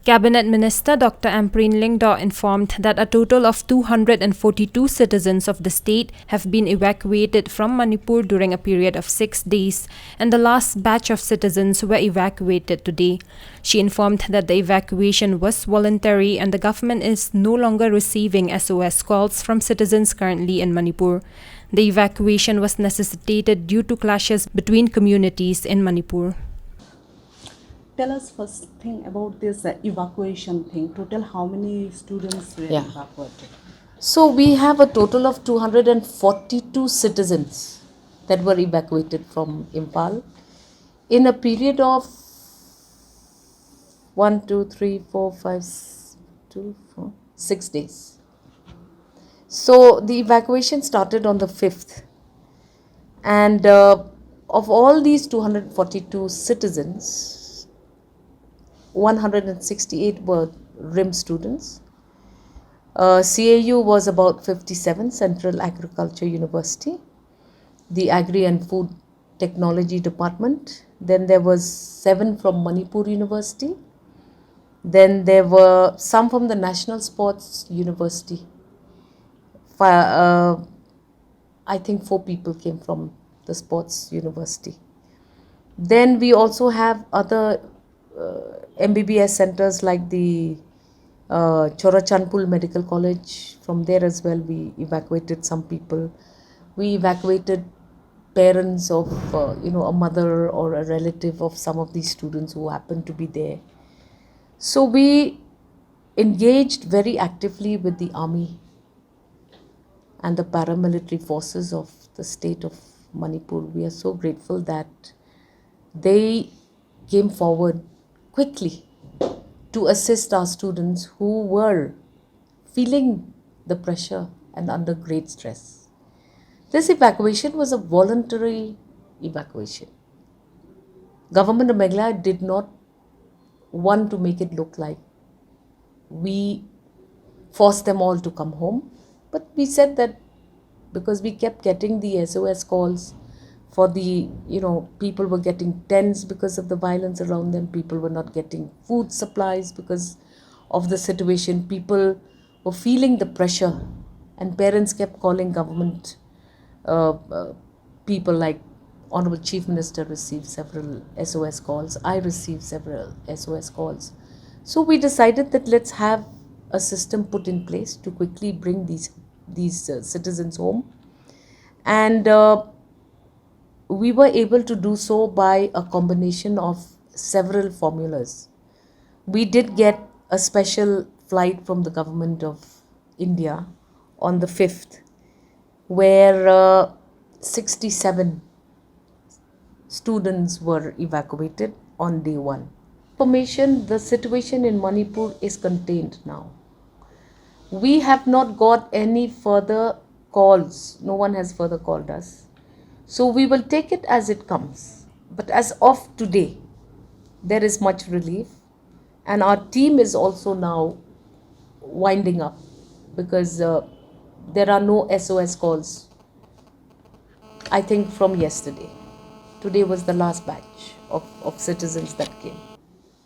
Cabinet Minister Dr. Ampareen informed that a total of 242 citizens of the state have been evacuated from Manipur during a period of 6 days, and the last batch of citizens were evacuated today. She informed that the evacuation was voluntary and the government is no longer receiving SOS calls from citizens currently in Manipur. The evacuation was necessitated due to clashes between communities in Manipur. Tell us first thing about this evacuation thing. Total how many students were evacuated? So we have a total of 242 citizens that were evacuated from Impal in a period of 6 days. So the evacuation started on the 5th, and of all these 242 citizens, 168 were RIM students. CAU was about 57, Central Agriculture University, the Agri and Food Technology Department. Then there was 7 from Manipur University. Then there were some from the National Sports University. I think 4 people came from the Sports University. Then we also have other MBBS centers like the Chorachandpur Medical College. From there as well we evacuated some people. We evacuated parents of a mother or a relative of some of these students who happened to be there. So we engaged very actively with the army and the paramilitary forces of the state of Manipur. We are so grateful that they came forward quickly to assist our students who were feeling the pressure and under great stress. This evacuation was a voluntary evacuation. Government of Meghalaya did not want to make it look like we forced them all to come home, but we said that because we kept getting the SOS calls for the, people were getting tense because of the violence around them. People were not getting food supplies because of the situation. People were feeling the pressure, and parents kept calling government people. Like Honorable Chief Minister received several SOS calls. I received several SOS calls. So we decided that let's have a system put in place to quickly bring these citizens home. And we were able to do so by a combination of several formulas. We did get a special flight from the government of India on the 5th, where 67 students were evacuated on day 1. Information, the situation in Manipur is contained now. We have not got any further calls. No one has further called us. So we will take it as it comes. But as of today, there is much relief. And our team is also now winding up because there are no SOS calls, I think, from yesterday. Today was the last batch of citizens that came.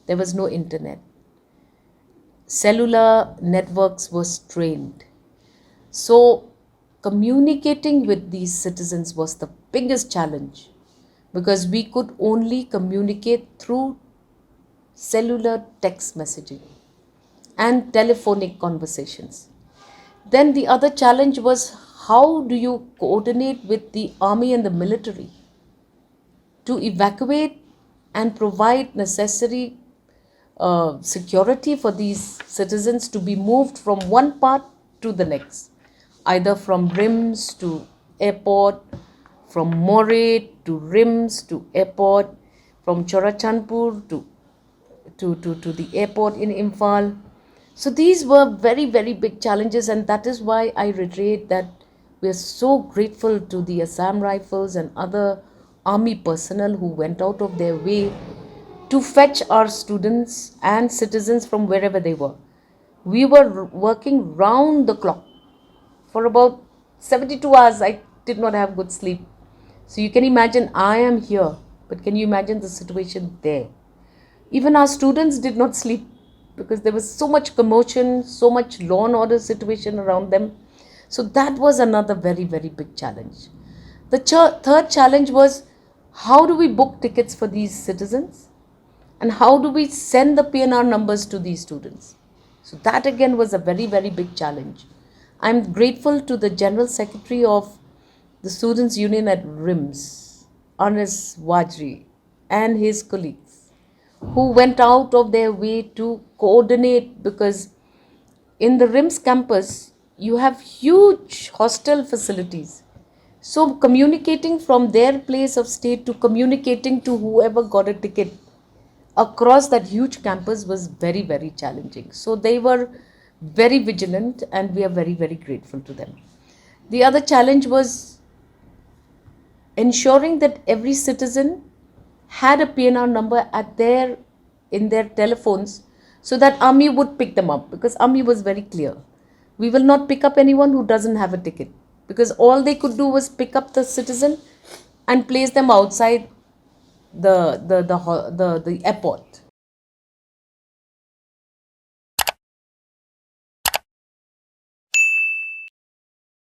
There was no internet. Cellular networks were strained. So communicating with these citizens was the biggest challenge because we could only communicate through cellular text messaging and telephonic conversations. Then the other challenge was, how do you coordinate with the army and the military to evacuate and provide necessary security for these citizens to be moved from one part to the next, either from RIMS to airport, from Moray to RIMS to airport, from Chorachandpur to the airport in Imphal. So these were very, very big challenges, and that is why I reiterate that we are so grateful to the Assam Rifles and other army personnel who went out of their way to fetch our students and citizens from wherever they were. We were working round the clock for about 72 hours. I did not have good sleep. So you can imagine I am here, but can you imagine the situation there? Even our students did not sleep because there was so much commotion, so much law and order situation around them. So that was another very, very big challenge. The third challenge was, how do we book tickets for these citizens? And how do we send the PNR numbers to these students? So that again was a very, very big challenge. I'm grateful to the General Secretary of the Students' Union at RIMS, Anas Wajri, and his colleagues, who went out of their way to coordinate, because in the RIMS campus, you have huge hostel facilities. So communicating from their place of stay to communicating to whoever got a ticket across that huge campus was very, very challenging. So they were very vigilant, and we are very, very grateful to them. The other challenge was ensuring that every citizen had a PNR number in their telephones, so that AMI would pick them up, because AMI was very clear. We will not pick up anyone who doesn't have a ticket, because all they could do was pick up the citizen and place them outside the airport.